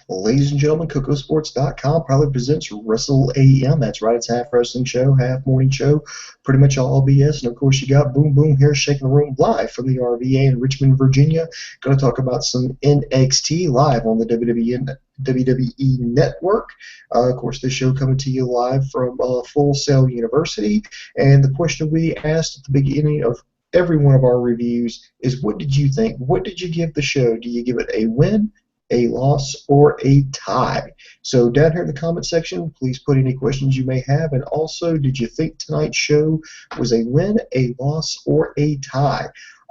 Ladies and gentlemen, CocoSports.com proudly presents Wrestle AM. That's right, it's half wrestling show, half morning show, pretty much all BS. And of course, you got Boom Boom here shaking the room live from the RVA in Richmond, Virginia. Going to talk about some NXT live on the WWE Network. Of course, this show coming to you live from Full Sail University. And the question we asked at the beginning of every one of our reviews is, what did you think? What did you give the show? Do you give it a win, a loss, or a tie? So down here in the comment section, please put any questions you may have. And also, did you think tonight's show was a win, a loss, or a tie?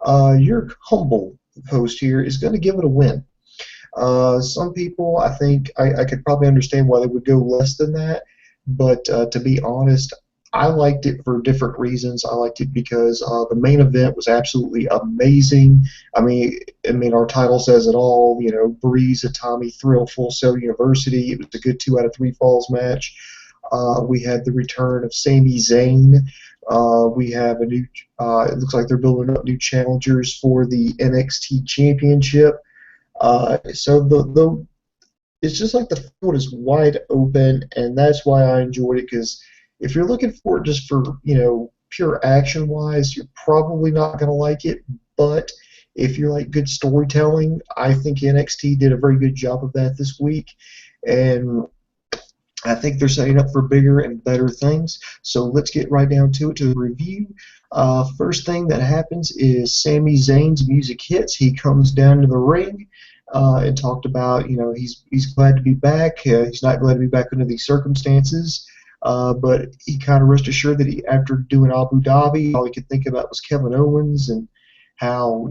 Your humble host here is going to give it a win. Some people, I think, I could probably understand why they would go less than that. But to be honest, I liked it for different reasons. I liked it because the main event was absolutely amazing. I mean, our title says it all. You know, Breeze, Itami, Thrill, Full Sail University. It was a good 2 out of 3 falls match. We had the return of Sami Zayn. We have a new. It looks like they're building up new challengers for the NXT Championship. So it's just like the field is wide open, and that's why I enjoyed it. Because if you're looking for it just for, pure action-wise, you're probably not going to like it. But if you like good storytelling, I think NXT did a very good job of that this week. And I think they're setting up for bigger and better things. So let's get right down to it, to the review. First thing that happens is Sami Zayn's music hits. He comes down to the ring and talked about, he's glad to be back. He's not glad to be back under these circumstances. But he kind of rest assured that after doing Abu Dhabi, all he could think about was Kevin Owens and how,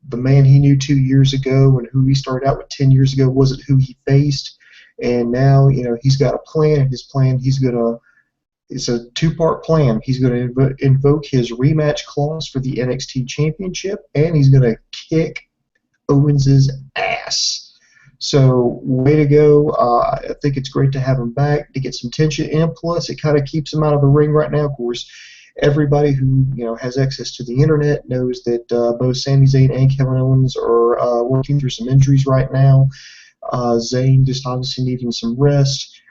the man he knew 2 years ago and who he started out with 10 years ago wasn't who he faced. And now, he's got a plan. And his plan, it's a 2-part plan. He's going to invoke his rematch clause for the NXT Championship, and he's going to kick Owens' ass. So, way to go. I think it's great to have him back, to get some tension in. Plus, it kind of keeps him out of the ring right now. Of course, everybody who has access to the internet knows that both Sami Zayn and Kevin Owens are working through some injuries right now. Zayn just obviously needing some rest.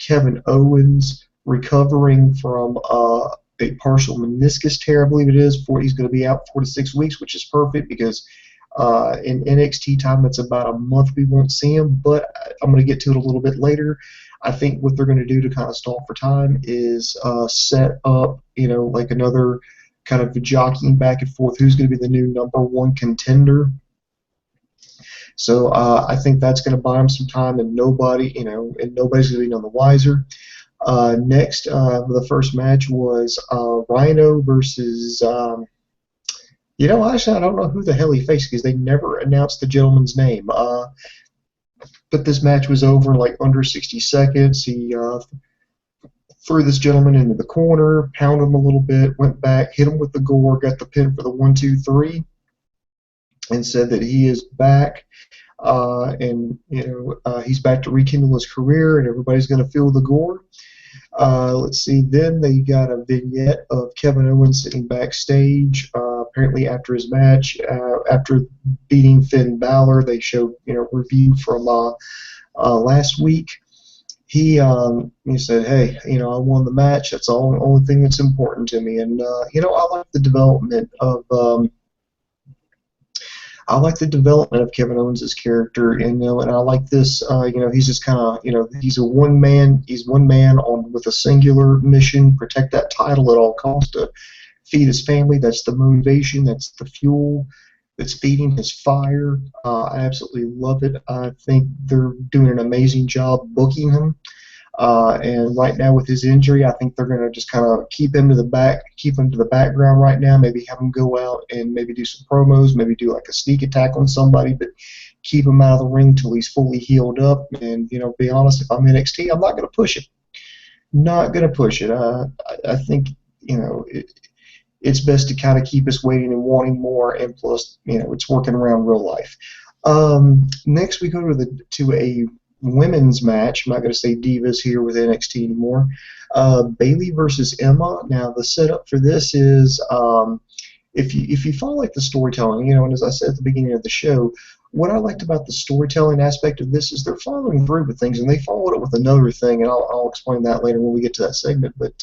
Kevin Owens recovering from a partial meniscus tear, I believe it is. He's going to be out 4 to 6 weeks, which is perfect because in NXT time, it's about a month we won't see him, but I'm going to get to it a little bit later. I think what they're going to do to kind of stall for time is set up, like another kind of jockeying back and forth who's going to be the new #1 contender. So I think that's going to buy him some time, and nobody's going to be none the wiser. Next, the first match was Rhino versus. Actually, I don't know who the hell he faced because they never announced the gentleman's name. But this match was over in like under 60 seconds. He threw this gentleman into the corner, pounded him a little bit, went back, hit him with the gore, got the pin for the 1, 2, 3, and said that he is back. He's back to rekindle his career, and everybody's going to feel the gore. Let's see. Then they got a vignette of Kevin Owens sitting backstage. Apparently, after his match, after beating Finn Balor, they showed review from last week. He said, "Hey, I won the match. That's the only thing that's important to me." And I like the development of. I like the development of Kevin Owens' character, and I like this. He's just kind of, he's one man on with a singular mission: protect that title at all costs, to feed his family. That's the motivation. That's the fuel that's feeding his fire. I absolutely love it. I think they're doing an amazing job booking him. And right now with his injury, I think they're going to just kind of keep him to the background right now. Maybe have him go out and maybe do some promos, maybe do like a sneak attack on somebody, but keep him out of the ring till he's fully healed up. And be honest, if I'm NXT, I'm not going to push it. Not going to push it. I think it's best to kind of keep us waiting and wanting more. And plus, it's working around real life. Next, we go to a women's match. I'm not going to say divas here with NXT anymore. Bayley versus Emma. Now the setup for this is if you follow like the storytelling, and as I said at the beginning of the show, what I liked about the storytelling aspect of this is they're following through with things, and they followed up with another thing, and I'll explain that later when we get to that segment. But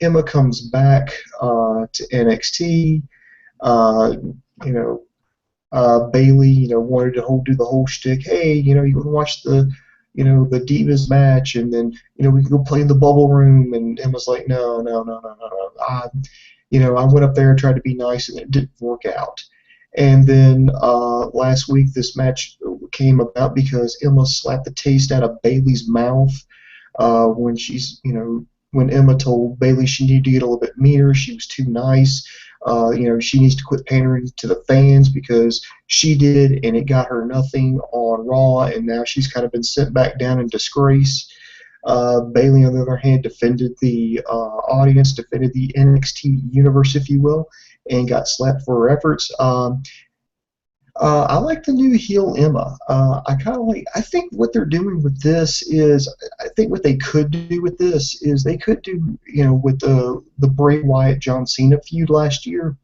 Emma comes back to NXT. Uh, you know, Bayley, wanted to do the whole shtick. Hey, you can watch the Divas match, and then, we can go play in the bubble room. And Emma's like, no, no, no, no, no, no. I went up there and tried to be nice, and it didn't work out. And then last week, this match came about because Emma slapped the taste out of Bayley's mouth when Emma told Bayley she needed to get a little bit meaner. She was too nice. She needs to quit pandering to the fans because she did, and it got her nothing on Raw, and now she's kind of been sent back down in disgrace. Bayley, on the other hand, defended the audience, defended the NXT universe, if you will, and got slapped for her efforts. I like the new heel Emma. I think what they're doing with this is, I think what they could do with this is they could do, with the Bray Wyatt John Cena feud last year,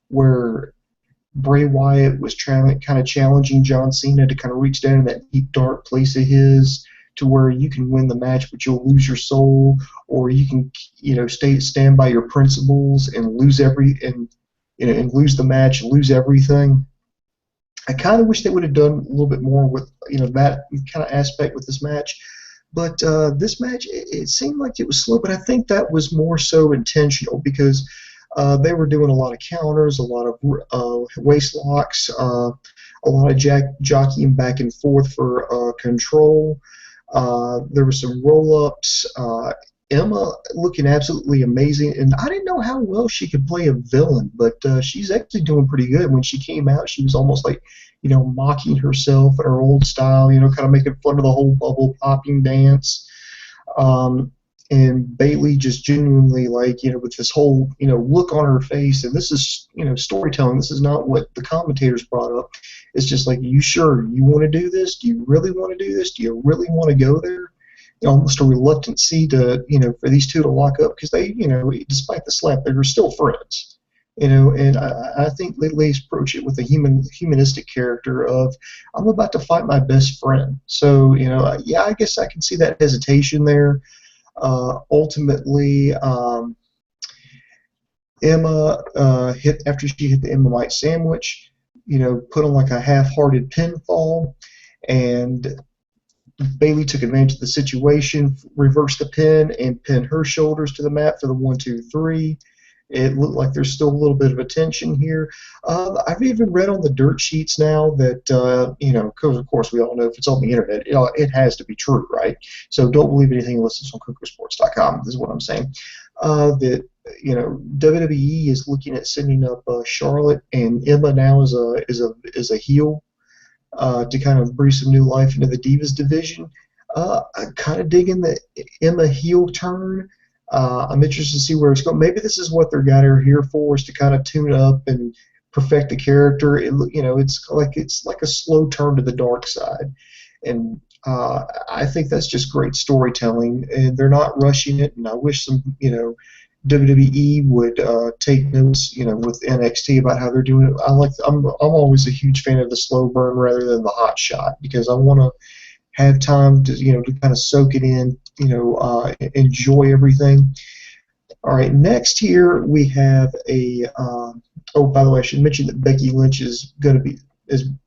where Bray Wyatt was kind of challenging John Cena to kind of reach down in that deep dark place of his, to where you can win the match but you'll lose your soul, or you can stand by your principles and lose the match and lose everything. I kind of wish they would have done a little bit more with that kind of aspect with this match, but this match, it seemed like it was slow, but I think that was more so intentional because they were doing a lot of counters, a lot of waist locks, a lot of jockeying back and forth for control. There were some roll-ups. Emma looking absolutely amazing, and I didn't know how well she could play a villain, but she's actually doing pretty good. When she came out, she was almost like, mocking herself in her old style, kind of making fun of the whole bubble popping dance. And Bayley just genuinely, with this whole, look on her face, and this is, storytelling. This is not what the commentators brought up. It's just like, you sure you want to do this? Do you really want to do this? Do you really want to go there? Almost a reluctancy to, for these two to lock up, because they, despite the slap, they were still friends. And I think they approach it with a humanistic character of, I'm about to fight my best friend. So, yeah, I guess I can see that hesitation there. Ultimately, Emma after she hit the Emma White sandwich, put on like a half-hearted pinfall, and Bayley took advantage of the situation, reversed the pin, and pinned her shoulders to the mat for the 1, 2, 3. It looked like there's still a little bit of a tension here. I've even read on the dirt sheets now that, because of course we all know if it's on the internet, it has to be true, right? So don't believe anything you listen on cookersports.com. This is what I'm saying. That WWE is looking at sending up Charlotte and Emma now as a heel. To kind of breathe some new life into the Divas division. I'm kind of digging the Emma heel turn. I'm interested to see where it's going. Maybe this is what they're got her here for, is to kind of tune up and perfect the character. It's like a slow turn to the dark side, and I think that's just great storytelling. And they're not rushing it. And I wish some WWE would take notes, with NXT about how they're doing it. I'm always a huge fan of the slow burn rather than the hot shot, because I want to have time to to kind of soak it in, enjoy everything. All right, next here we have a. By the way, I should mention that Becky Lynch is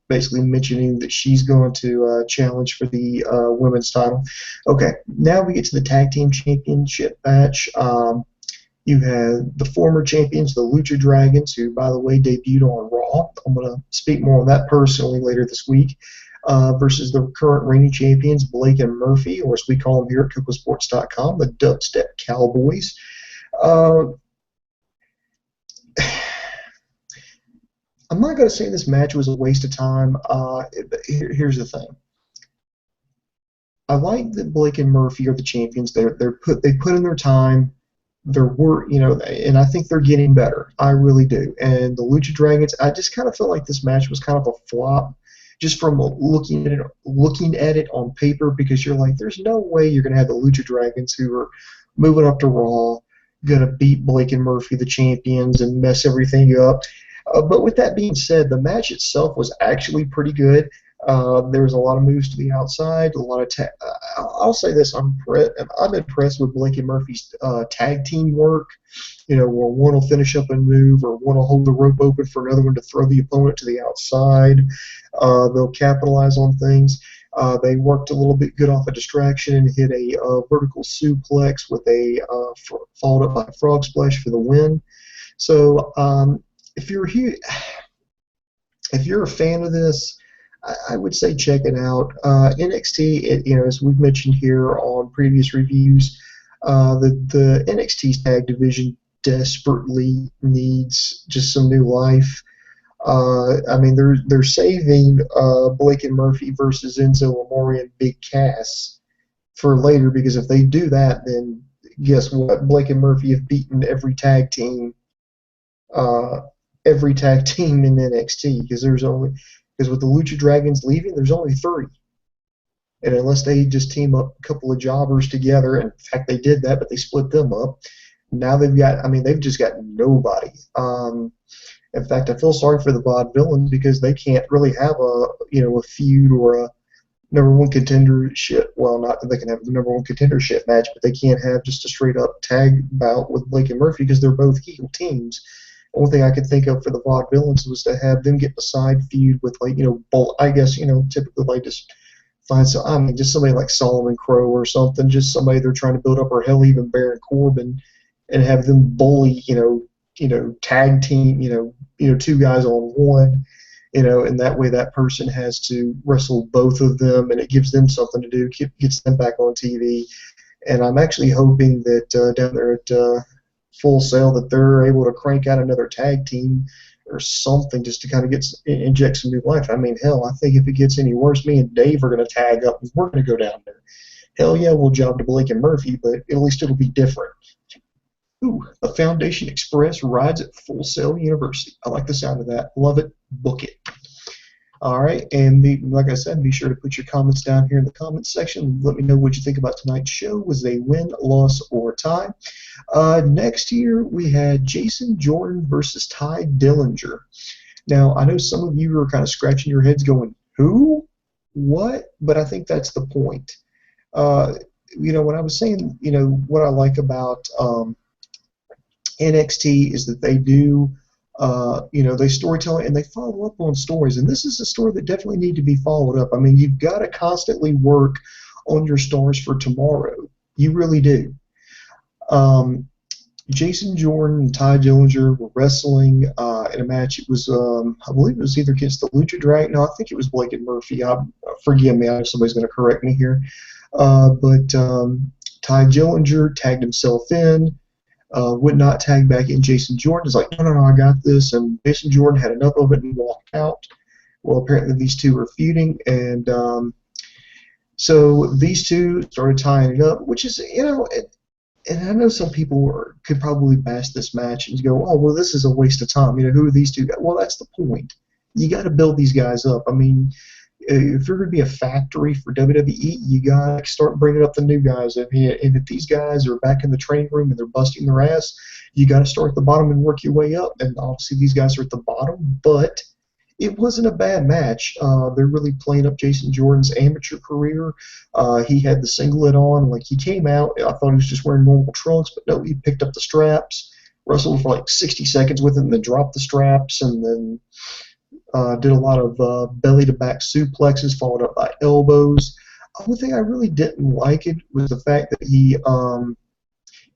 basically mentioning that she's going to challenge for the women's title. Okay, now we get to the tag team championship match. You have the former champions, the Lucha Dragons, who, by the way, debuted on Raw. I'm going to speak more on that personally later this week, versus the current reigning champions, Blake and Murphy, or as we call them here at cookersports.com, the Dubstep Cowboys. I'm not going to say this match was a waste of time. Here's the thing. I like that Blake and Murphy are the champions. They put in their time. And I think they're getting better. I really do. And the Lucha Dragons, I just kind of feel like this match was kind of a flop, just from looking at it on paper, because you're like, there's no way you're going to have the Lucha Dragons, who are moving up to Raw, going to beat Blake and Murphy, the champions, and mess everything up. But with that being said, the match itself was actually pretty good. There was a lot of moves to the outside, a lot of I'll say this: I'm impressed with Blake and Murphy's tag team work. You know, where one will finish up a move, or one will hold the rope open for another one to throw the opponent to the outside. They'll capitalize on things. They worked a little bit good off a distraction and hit a vertical suplex with a followed up by a frog splash for the win. So if you're here, if you're a fan of this, I would say check it out. NXT, as we've mentioned here on previous reviews, the NXT tag division desperately needs just some new life. I mean, they're saving Blake and Murphy versus Enzo Amore and Big Cass for later, because if they do that, then guess what? Blake and Murphy have beaten every tag team in NXT, because with the Lucha Dragons leaving, there's only 3. And unless they just team up a couple of jobbers together, and in fact they did that, but they split them up. Now they've just got nobody. In fact, I feel sorry for the Vaudevillains, because they can't really have a feud or a number one contendership. Well, not that they can have the number one contendership match, but they can't have just a straight up tag bout with Blake and Murphy, because they're both heel teams. The only thing I could think of for the Vaudevillains was to have them get a side feud with, I guess, typically just find just somebody like Solomon Crow or something, just somebody they're trying to build up, or hell, even Baron Corbin, and have them bully, tag team, 2 guys on one, and that way that person has to wrestle both of them, and it gives them something to do, gets them back on TV. And I'm actually hoping that down there at Full Sail that they're able to crank out another tag team or something, just to kind of inject some new life. I mean, hell, I think if it gets any worse, me and Dave are going to tag up and we're going to go down there. Hell yeah, we'll job to Blake and Murphy, but at least it'll be different. Ooh, a Foundation Express rides at Full Sail University. I like the sound of that. Love it. Book it. All right, and like I said, be sure to put your comments down here in the comments section. Let me know what you think about tonight's show. Was a win, loss, or tie? Next year, we had Jason Jordan versus Ty Dillinger. Now, I know some of you are kind of scratching your heads going, who? What? But I think that's the point. When I was saying, what I like about NXT is that they do, they storytelling and they follow up on stories. And this is a story that definitely need to be followed up. I mean, you've got to constantly work on your stars for tomorrow. You really do. Jason Jordan and Ty Dillinger were wrestling in a match. It was, I believe it was either against the Lucha Dragon. No, I think it was Blake and Murphy. Forgive me, I know somebody's going to correct me here. But Ty Dillinger tagged himself in. Would not tag back in. Jason Jordan is like, no, I got this. And Jason Jordan had enough of it and walked out. Well, apparently these two were feuding, and so these two started tying it up, which is, and I know some people could probably bash this match and go, oh, well, this is a waste of time. Who are these two guys? Well, that's the point. You got to build these guys up. I mean, if you're going to be a factory for WWE, you got to start bringing up the new guys. And if these guys are back in the training room and they're busting their ass, you got to start at the bottom and work your way up. And obviously these guys are at the bottom, but it wasn't a bad match. They're really playing up Jason Jordan's amateur career. He had the singlet on. Like, he came out, I thought he was just wearing normal trunks, but no, he picked up the straps, wrestled for like 60 seconds with it, and then dropped the straps, and then did a lot of belly-to-back suplexes followed up by elbows. The only thing I really didn't like it was the fact that he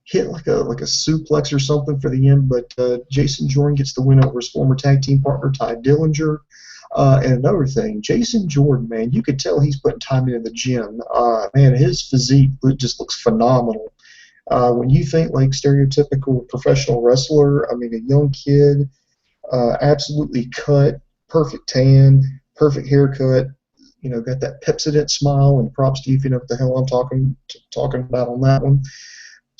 hit like a suplex or something for the end, but Jason Jordan gets the win over his former tag team partner, Ty Dillinger. And another thing, Jason Jordan, man, you could tell he's putting time into the gym. Man, his physique just looks phenomenal. When you think like stereotypical professional wrestler, I mean, a young kid, absolutely cut, perfect tan, perfect haircut, got that Pepsodent smile, and props to you if you know what the hell I'm talking about on that one.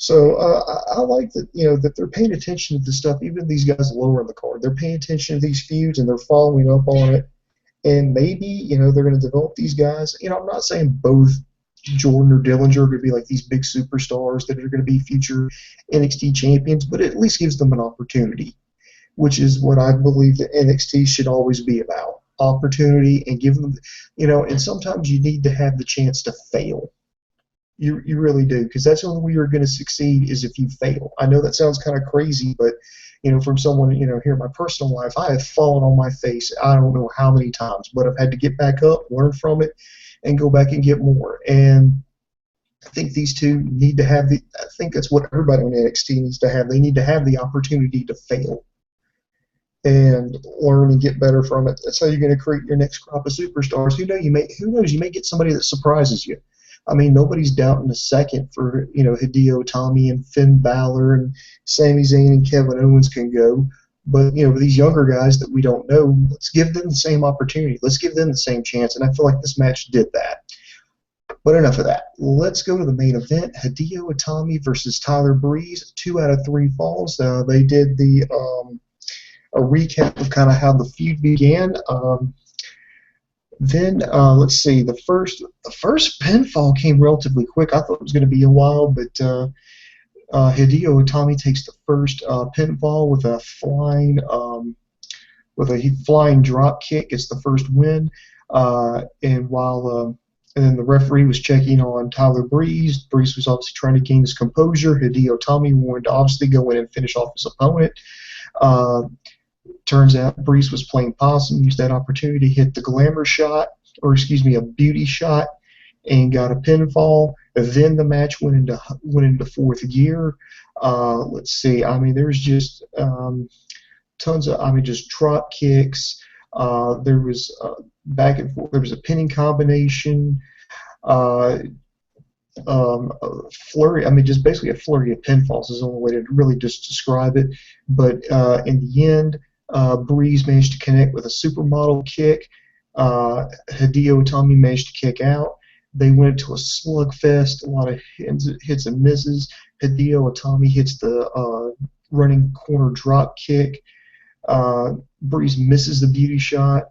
So I like that, that they're paying attention to the stuff, even these guys lower in the card. They're paying attention to these feuds, and they're following up on it. And maybe, they're going to develop these guys. I'm not saying both Jordan or Dillinger are going to be like these big superstars that are going to be future NXT champions, but it at least gives them an opportunity. which is what I believe that NXT should always be about. Opportunity and give them, and sometimes you need to have the chance to fail. You really do, because that's the only way you're going to succeed is if you fail. I know that sounds kind of crazy, but from someone here in my personal life, I have fallen on my face. I don't know how many times, but I've had to get back up, learn from it, and go back and get more. And I think these two need to have I think that's what everybody on NXT needs to have. They need to have the opportunity to fail and learn and get better from it. That's how you're going to create your next crop of superstars. Who knows? You may get somebody that surprises you. I mean, nobody's doubting a second for Hideo, Itami, and Finn Balor, and Sami Zayn and Kevin Owens can go. But these younger guys that we don't know, let's give them the same opportunity. Let's give them the same chance. And I feel like this match did that. But enough of that. Let's go to the main event: Hideo Itami versus Tyler Breeze. 2 out of 3 falls. They did a recap of kind of how the feud began. Then let's see. The first pinfall came relatively quick. I thought it was going to be a while, but Hideo Itami takes the first pinfall with a flying drop kick. It's the first win. And then the referee was checking on Tyler Breeze. Breeze was obviously trying to gain his composure. Hideo Itami wanted to obviously go in and finish off his opponent. Turns out Breeze was playing possum, used that opportunity to hit the glamour shot, a beauty shot, and got a pinfall. Then the match went into fourth gear. Let's see. I mean, there's just tons of, just drop kicks. There was back and forth. There was a pinning combination. A flurry. I mean, just basically a flurry of pinfalls is the only way to really just describe it. But in the end, Breeze managed to connect with a supermodel kick. Hideo Itami managed to kick out. They went to a slugfest, a lot of hits and misses. Hideo Itami hits the running corner drop kick. Breeze misses the beauty shot.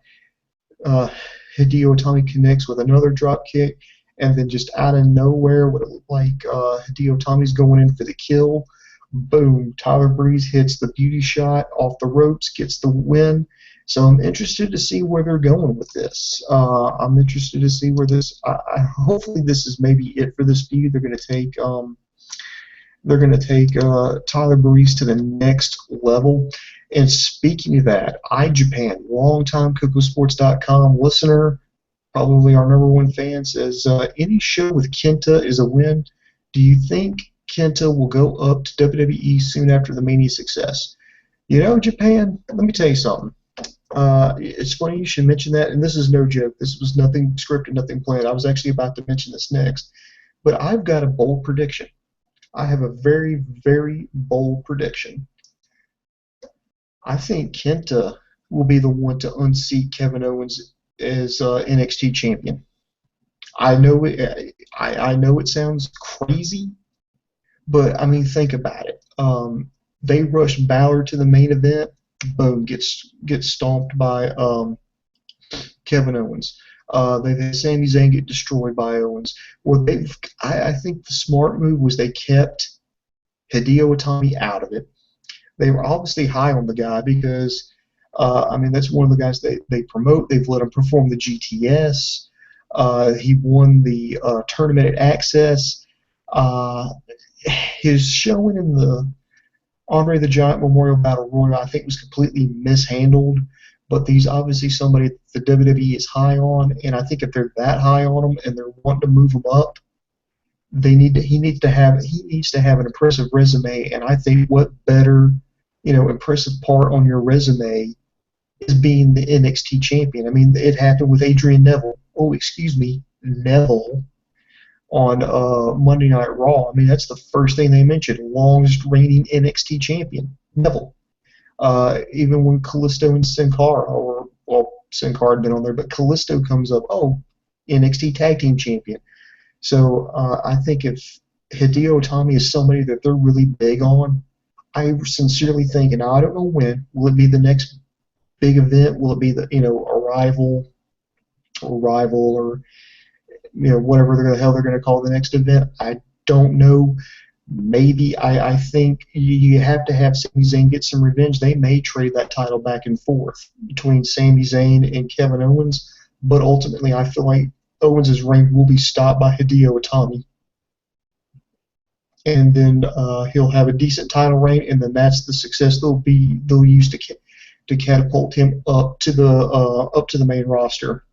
Hideo Itami connects with another drop kick, and then just out of nowhere, what it looked like Hideo Itami's going in for the kill. Boom! Tyler Breeze hits the beauty shot off the ropes, gets the win. So I'm interested to see where they're going with this. I'm interested to see where this. Hopefully, this is maybe it for this feud. They're going to take Tyler Breeze to the next level. And speaking of that, iJapan, longtime CocoSports.com listener, probably our #1 fan, says any show with Kenta is a win. Do you think Kenta will go up to WWE soon after the Mania success? Japan, let me tell you something. It's funny you should mention that, and this is no joke. This was nothing scripted, nothing planned. I was actually about to mention this next. But I've got a bold prediction. I have a very, very bold prediction. I think Kenta will be the one to unseat Kevin Owens as NXT champion. I know it sounds crazy, but I mean, think about it. They rushed Balor to the main event. Boom, gets stomped by Kevin Owens. They had Sami Zayn get destroyed by Owens. Well, I think the smart move was they kept Hideo Itami out of it. They were obviously high on the guy because, that's one of the guys they promote. They've let him perform the GTS. He won the tournament at Access. His showing in the Andre the Giant Memorial Battle Royal, I think, was completely mishandled. But he's obviously somebody the WWE is high on, and I think if they're that high on him and they're wanting to move him up, he needs to have an impressive resume. And I think what better, impressive part on your resume is being the NXT champion. I mean, it happened with Neville on Monday Night Raw. I mean, that's the first thing they mentioned. Longest reigning NXT champion, Neville. Even when Kalisto and Sin Cara, Sin Cara had been on there, but Kalisto comes up, NXT Tag Team Champion. So I think if Hideo Itami is somebody that they're really big on, I sincerely think, and I don't know when, will it be the next big event? Will it be the Arrival, or whatever the hell they're going to call the next event? I don't know. Maybe I think you have to have Sami Zayn get some revenge. They may trade that title back and forth between Sami Zayn and Kevin Owens, but ultimately I feel like Owens' reign will be stopped by Hideo Itami, and then he'll have a decent title reign, and then that's the success they'll use to catapult him up to the main roster.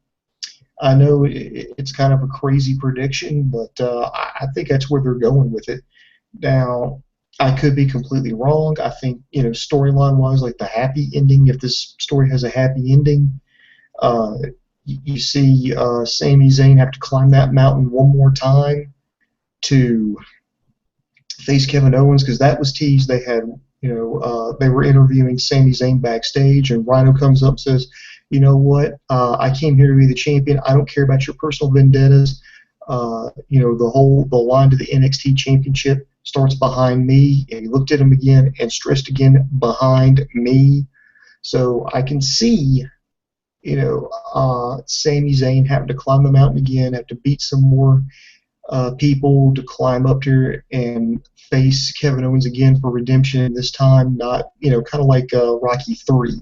I know it's kind of a crazy prediction, but I think that's where they're going with it. Now, I could be completely wrong. I think, storyline wise, like the happy ending, if this story has a happy ending, uh, you see Sami Zayn have to climb that mountain one more time to face Kevin Owens, because that was teased. They had, they were interviewing Sami Zayn backstage, and Rhino comes up and says, "You know what? I came here to be the champion. I don't care about your personal vendettas. The line to the NXT championship starts behind me." And he looked at him again and stressed again, "behind me." So I can see, Sami Zayn having to climb the mountain again, have to beat some more people to climb up here and face Kevin Owens again for redemption. This time, not kind of like Rocky 3.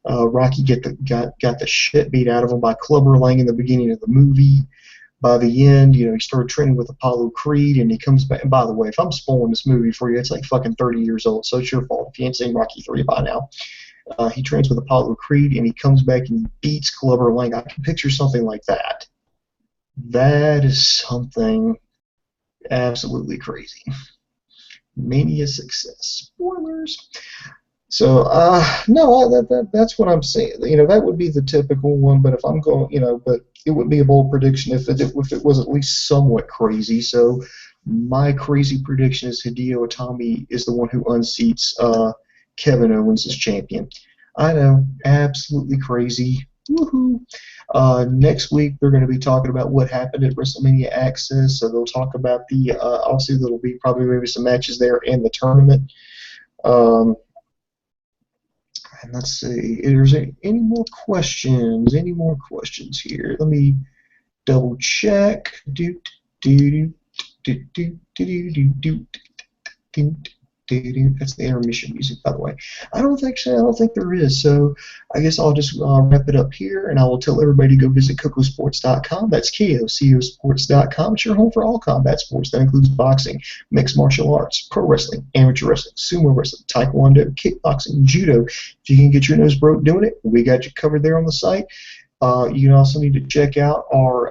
Rocky got the shit beat out of him by Clubber Lang in the beginning of the movie. By the end, he started training with Apollo Creed, and he comes back. And by the way, if I'm spoiling this movie for you, it's like fucking 30 years old, so it's your fault if you ain't seen Rocky 3 by now. He trains with Apollo Creed, and he comes back and he beats Clubber Lang. I can picture something like that. That is something absolutely crazy. Mania success. Spoilers. So, no, that's what I'm saying. That would be the typical one, but if I'm going, but it would be a bold prediction if it was at least somewhat crazy. So, my crazy prediction is Hideo Itami is the one who unseats Kevin Owens as champion. I know, absolutely crazy. Woohoo! Next week they're going to be talking about what happened at WrestleMania Access. So they'll talk about obviously there'll be probably maybe some matches there in the tournament. And let's see, is there any more questions? Any more questions here? Let me double check. That's the intermission music, by the way. I don't think there is. So I guess I'll just wrap it up here, and I will tell everybody to go visit KokoSports.com. That's KOCOSports.com. It's your home for all combat sports. That includes boxing, mixed martial arts, pro wrestling, amateur wrestling, sumo wrestling, taekwondo, kickboxing, judo. If you can get your nose broke doing it, we got you covered there on the site. You can also need to check out our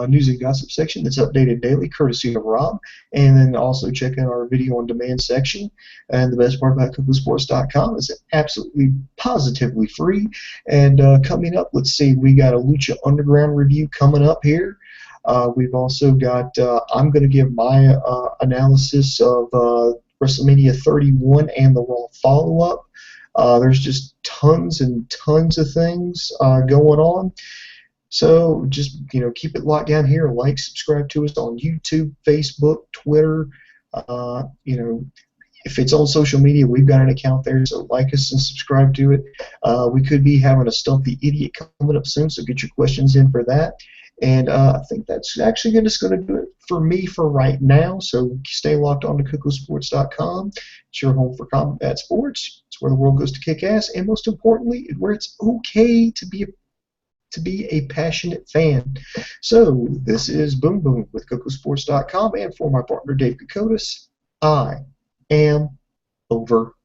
news and gossip section that's updated daily, courtesy of Rob, and then also check out our video on demand section. And the best part about KokoSports.com is it's absolutely positively free. And coming up, let's see, we got a Lucha Underground review coming up here. We've also got, I'm going to give my analysis of WrestleMania 31 and the Raw follow-up. There's just tons and tons of things going on. So just keep it locked down here. Like, subscribe to us on YouTube, Facebook, Twitter. If it's on social media, we've got an account there. So like us and subscribe to it. We could be having a Stump the Idiot coming up soon, so get your questions in for that. And I think that's actually just going to do it for me for right now. So stay locked on to KokoSports.com. It's your home for combat sports. It's where the world goes to kick ass, and most importantly, where it's okay to be a passionate fan. So this is Boom Boom with KokoSports.com, and for my partner Dave Kokotis, I am over.